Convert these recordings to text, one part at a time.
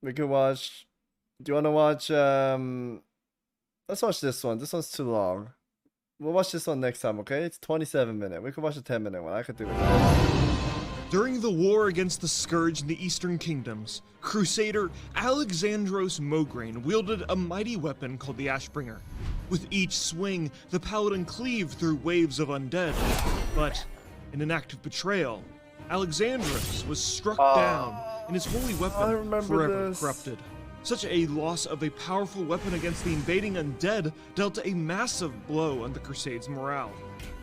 We could watch. Do you want to watch? Let's watch this one. This one's too long. We'll watch this one next time, okay? It's 27 minutes. We could watch a 10-minute one. I could do it. During the war against the Scourge in the Eastern Kingdoms, Crusader Alexandros Mograine wielded a mighty weapon called the Ashbringer. With each swing, the paladin cleaved through waves of undead. But, in an act of betrayal, Alexandros was struck down and his holy weapon forever corrupted. Such a loss of a powerful weapon against the invading undead dealt a massive blow on the Crusade's morale.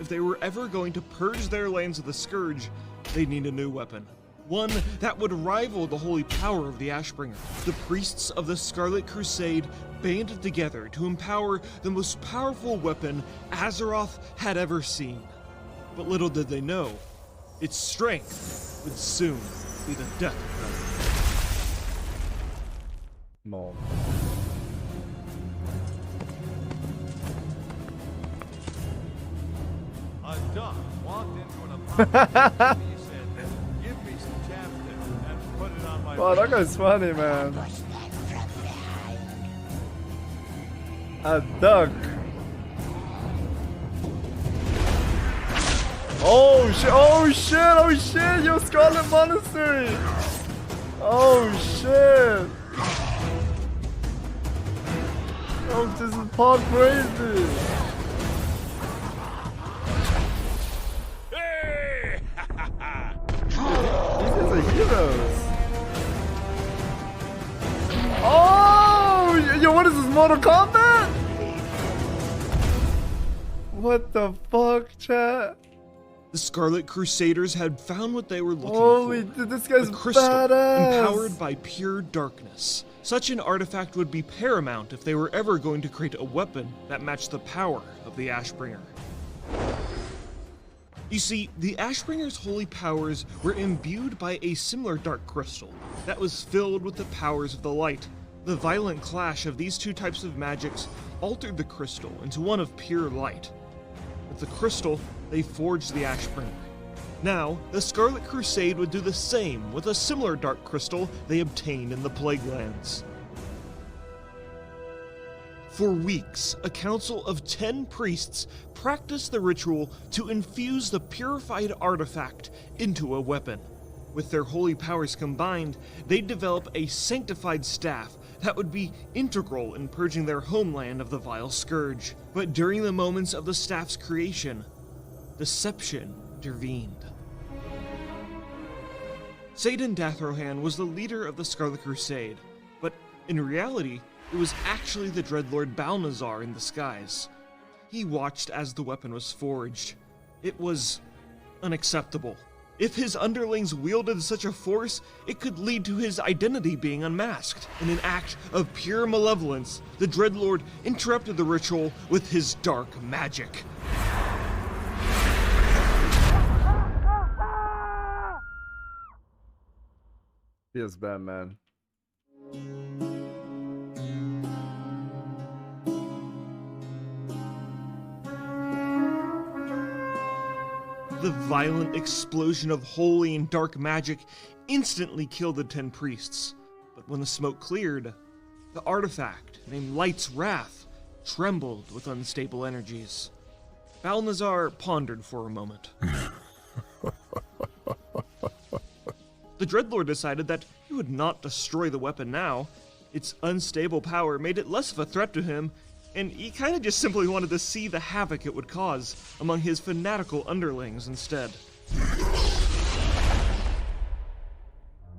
If they were ever going to purge their lands of the Scourge, they'd need a new weapon. One that would rival the holy power of the Ashbringer. The priests of the Scarlet Crusade banded together to empower the most powerful weapon Azeroth had ever seen. But little did they know, its strength would soon be the death of them. Mom. A duck walked into an apartment. He said, "Give me some chapstick and put it on my." Wow, that guy's funny, man. A duck. Oh shit! Oh shit! Oh shit! Yo, Scarlet Monastery. Oh shit! Oh, this is part crazy. Hey! These guys are heroes. Oh! Yo, what is this, Mortal Kombat? What the fuck, chat? The Scarlet Crusaders had found what they were looking Holy, for. dude, this guy's A crystal badass. empowered by pure darkness. Such an artifact would be paramount if they were ever going to create a weapon that matched the power of the Ashbringer. You see, the Ashbringer's holy powers were imbued by a similar dark crystal that was filled with the powers of the light. The violent clash of these two types of magics altered the crystal into one of pure light. With the crystal, they forged the Ashbringer. Now, the Scarlet Crusade would do the same with a similar dark crystal they obtained in the Plague Lands. For weeks, a council of 10 priests practiced the ritual to infuse the purified artifact into a weapon. With their holy powers combined, they'd develop a sanctified staff that would be integral in purging their homeland of the vile scourge. But during the moments of the staff's creation, deception intervened. Saidan Dathrohan was the leader of the Scarlet Crusade, but in reality, it was actually the Dreadlord Balnazar in disguise. He watched as the weapon was forged. It was unacceptable. If his underlings wielded such a force, it could lead to his identity being unmasked. In an act of pure malevolence, the Dreadlord interrupted the ritual with his dark magic. He is Batman. The violent explosion of holy and dark magic instantly killed the 10 priests. But when the smoke cleared, the artifact, named Light's Wrath, trembled with unstable energies. Balnazar pondered for a moment. The Dreadlord decided that he would not destroy the weapon now. Its unstable power made it less of a threat to him, and he kind of just simply wanted to see the havoc it would cause among his fanatical underlings instead.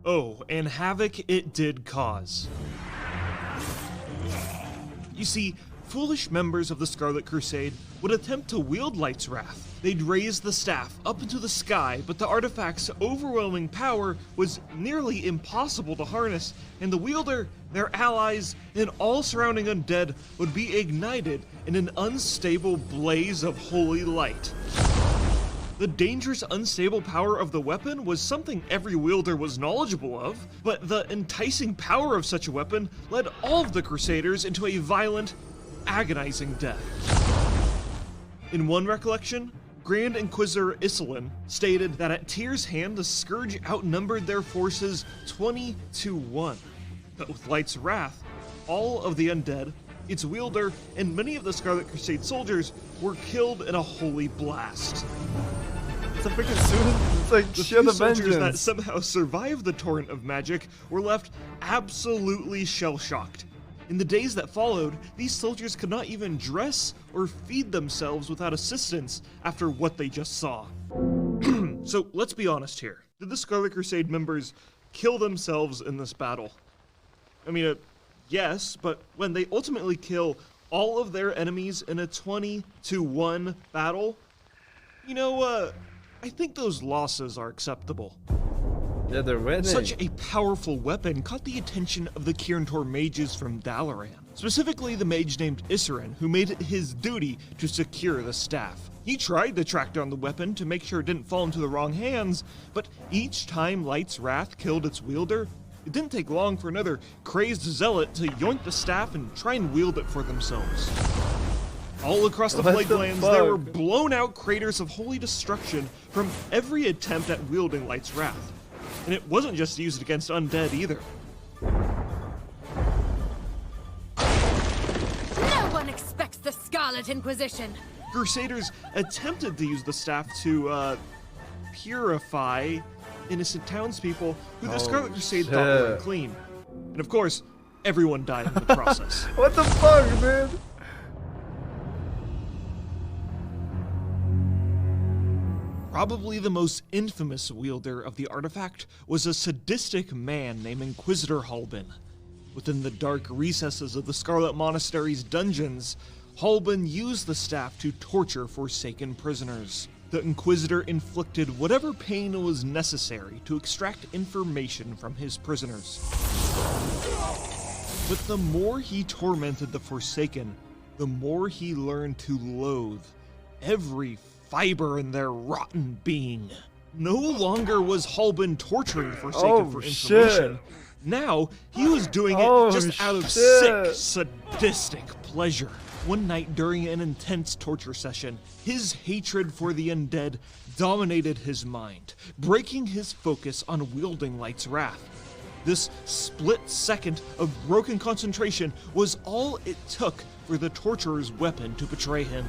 Oh, and havoc it did cause. You see, foolish members of the Scarlet Crusade would attempt to wield Light's Wrath. They'd raise the staff up into the sky, but the artifact's overwhelming power was nearly impossible to harness, and the wielder, their allies, and all surrounding undead would be ignited in an unstable blaze of holy light. The dangerous, unstable power of the weapon was something every wielder was knowledgeable of, but the enticing power of such a weapon led all of the Crusaders into a violent, agonizing death. In one recollection, Grand Inquisitor Isilin stated that at Tyr's hand the Scourge outnumbered their forces 20-1. But with Light's Wrath, all of the undead, its wielder, and many of the Scarlet Crusade soldiers were killed in a holy blast. It's a freaking suit. It's like The share few the soldiers that vengeance. somehow survived the torrent of magic were left absolutely shell-shocked. In the days that followed, these soldiers could not even dress or feed themselves without assistance after what they just saw. So let's be honest here. Did the Scarlet Crusade members kill themselves in this battle? I mean, yes, but when they ultimately kill all of their enemies in a 20-1 battle, I think those losses are acceptable. Yeah, they're winning. Such a powerful weapon caught the attention of the Kirintor mages from Dalaran, specifically the mage named Isserin, who made it his duty to secure the staff. He tried to track down the weapon to make sure it didn't fall into the wrong hands, but each time Light's Wrath killed its wielder, it didn't take long for another crazed zealot to yoink the staff and try and wield it for themselves. All across the What Plague the Lands, there were fuck? blown out craters of holy destruction from every attempt at wielding Light's Wrath. And it wasn't just used against undead either. No one expects the Scarlet Inquisition. Crusaders attempted to use the staff to purify innocent townspeople who the Scarlet Crusade thought were shit. unclean. And of course, everyone died in the process. What the fuck, dude? Probably the most infamous wielder of the artifact was a sadistic man named Inquisitor Halbin. Within the dark recesses of the Scarlet Monastery's dungeons, Halbin used the staff to torture Forsaken prisoners. The Inquisitor inflicted whatever pain was necessary to extract information from his prisoners. But the more he tormented the Forsaken, the more he learned to loathe every fiber in their rotten being. No longer was Halbin torturing Forsaken Oh, for shit. information. Now, he was doing it Oh, just out of shit. sick, sadistic pleasure. One night during an intense torture session, his hatred for the undead dominated his mind, breaking his focus on wielding Light's Wrath. This split second of broken concentration was all it took for the torturer's weapon to betray him.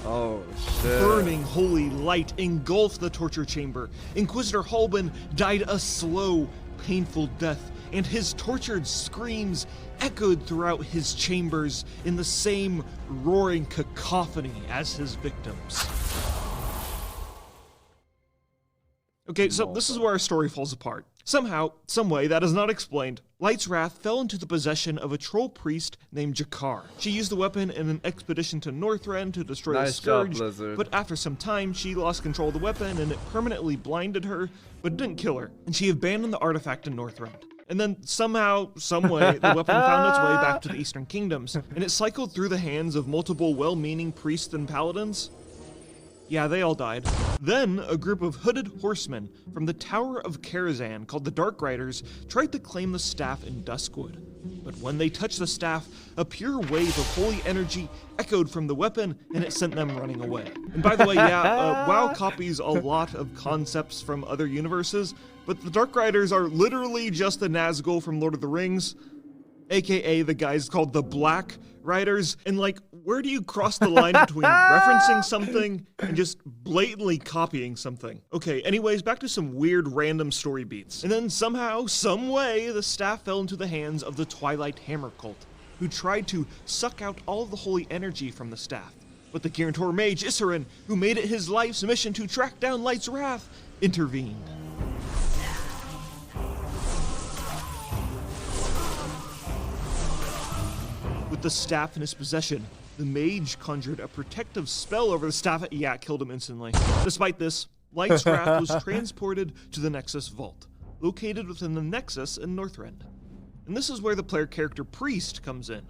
Oh, shit. Burning holy light engulfed the torture chamber. Inquisitor Halbin died a slow, painful death, and his tortured screams echoed throughout his chambers in the same roaring cacophony as his victims. Okay, so this is where our story falls apart. Somehow, someway, that is not explained, Light's Wrath fell into the possession of a troll priest named Jakar. She used the weapon in an expedition to Northrend to destroy the Nice job, Scourge, Blizzard. but after some time, she lost control of the weapon and it permanently blinded her, but it didn't kill her, and she abandoned the artifact in Northrend. And then somehow, someway, the weapon found its way back to the Eastern Kingdoms, and it cycled through the hands of multiple well-meaning priests and paladins. Yeah, they all died. Then, a group of hooded horsemen from the Tower of Karazhan, called the Dark Riders, tried to claim the staff in Duskwood. But when they touched the staff, a pure wave of holy energy echoed from the weapon, and it sent them running away. And by the way, yeah, WoW copies a lot of concepts from other universes, but the Dark Riders are literally just the Nazgul from Lord of the Rings, aka the guys called the Black Riders. And like, where do you cross the line between referencing something and just blatantly copying something? Okay, anyways, back to some weird random story beats. And then somehow, some way, the staff fell into the hands of the Twilight Hammer cult, who tried to suck out all of the holy energy from the staff. But the Kirintor mage Isserin, who made it his life's mission to track down Light's Wrath, intervened. With the staff in his possession, the mage conjured a protective spell over the staff. Yeah, it killed him instantly. Despite this, Light's Wrath was transported to the Nexus Vault, located within the Nexus in Northrend. And this is where the player character Priest comes in.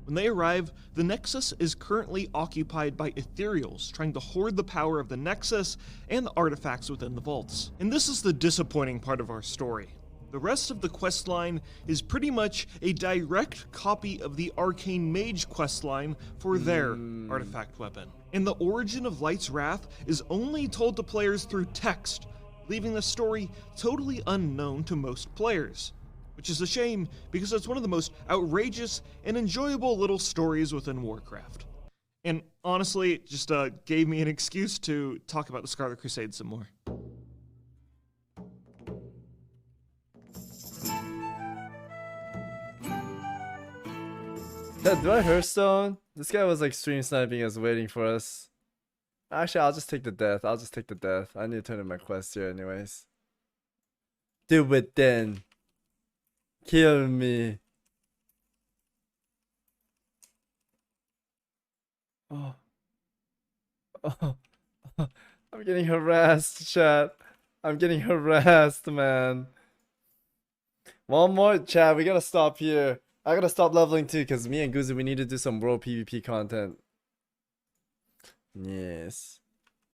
When they arrive, the Nexus is currently occupied by ethereals trying to hoard the power of the Nexus and the artifacts within the vaults. And this is the disappointing part of our story. The rest of the questline is pretty much a direct copy of the Arcane Mage questline for their artifact weapon. And the origin of Light's Wrath is only told to players through text, leaving the story totally unknown to most players. which is a shame because it's one of the most outrageous and enjoyable little stories within Warcraft. And honestly, it just gave me an excuse to talk about the Scarlet Crusade some more. Do I Hearthstone? This guy was like stream sniping us, waiting for us. Actually, I'll just take the death. I'll just take the death. I need to turn in my quest here anyways. Do it then. Kill me. Oh. Oh. I'm getting harassed, chat. I'm getting harassed, man. One more, chat. We gotta stop here. I gotta stop leveling too, because me and Guzu, we need to do some world PvP content. Yes.